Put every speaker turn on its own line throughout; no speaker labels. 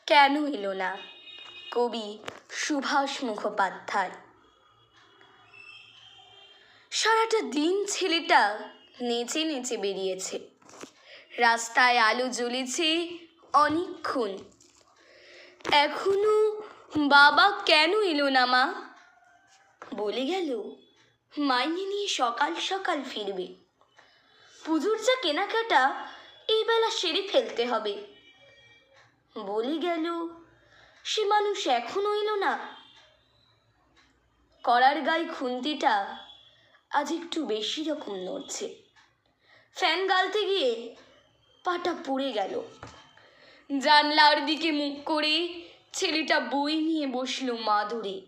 কেন এলো না? কবি সুভাষ মুখোপাধ্যায়। সারাটা দিন ছেলেটা নেচে নেচে বেরিয়েছে। রাস্তায় আলো জ্বলেছে অনেকক্ষণ। এখনো বাবা কেন এলো না মা? বলে গেল মাইনে নিয়ে সকাল সকাল ফিরবে। পুজোর যা কেনাকাটা এই বেলা সেরে ফেলতে হবে। বলে গেল সে মানুষ এখনো এলো না। কড়ার গায়ে খুন্তিটা আজ একটু বেশি রকম নড়ছে। ফ্যান গালতে গিয়ে পাটা পুড়ে গেল। জানলার দিকে মুখ করে ছেলেটা বই নিয়ে বসলো মাদুরে।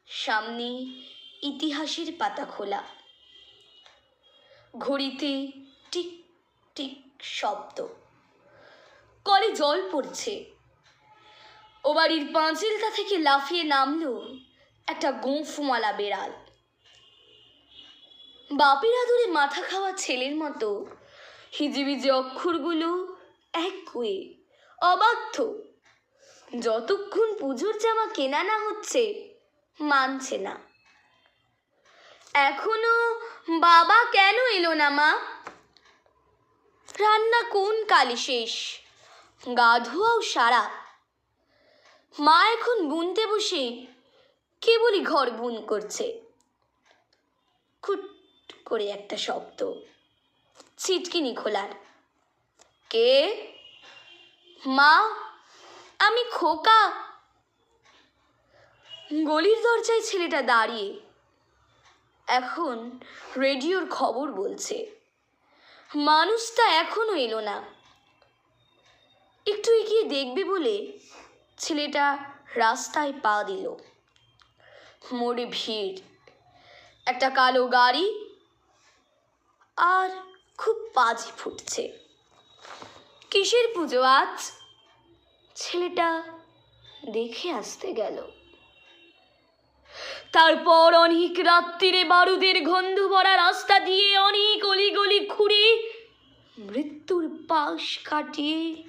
সামনে ইতিহাসের পাতা খোলা। ঘড়িতে টিক টিক শব্দ। কলে জল পড়ছে। ও বাড়ির পাঁচিলটা থেকে লাফিয়ে নামলো একটা গোঁফওয়ালা বেড়াল। বাপের আদরে মাথা খাওয়া ছেলের মতো হিজিবিজি অক্ষরগুলো এক কুয়ে অবাধ্য। যতক্ষণ পুজোর জামা কেনা না হচ্ছে মানছে না। এখনো বাবা কেন এলো না মা? রান্না কোন কালে শেষ, গা ধোয়াও সারা। মা এখন বুনতে বসে কেবলই ঘর বুন করছে। খুট করে একটা শব্দ, ছিটকিনি খোলার। কে? মা, আমি খোকা। গলির দরজায় ছেলেটা দাঁড়িয়ে। এখন রেডিওর খবর বলছে মানুষটা এখনো এলো না। একটু এগিয়ে দেখবে বলে ছেলেটা রাস্তায় পা দিল। মোড়ে ভিড়, একটা কালো গাড়ি আর খুব বাজি ফুটছে। কিসের পুজো আজ? ছেলেটা দেখে আসতে গেল। তারপর অনেক রাত্রিরে বারুদের গন্ধ ভরা রাস্তা দিয়ে অনেক অলিগলি ঘুরে মৃত্যুর পাশ কাটিয়ে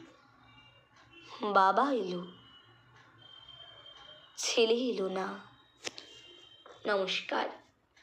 বাবা এলো, ছেলে এলো না। নমস্কার।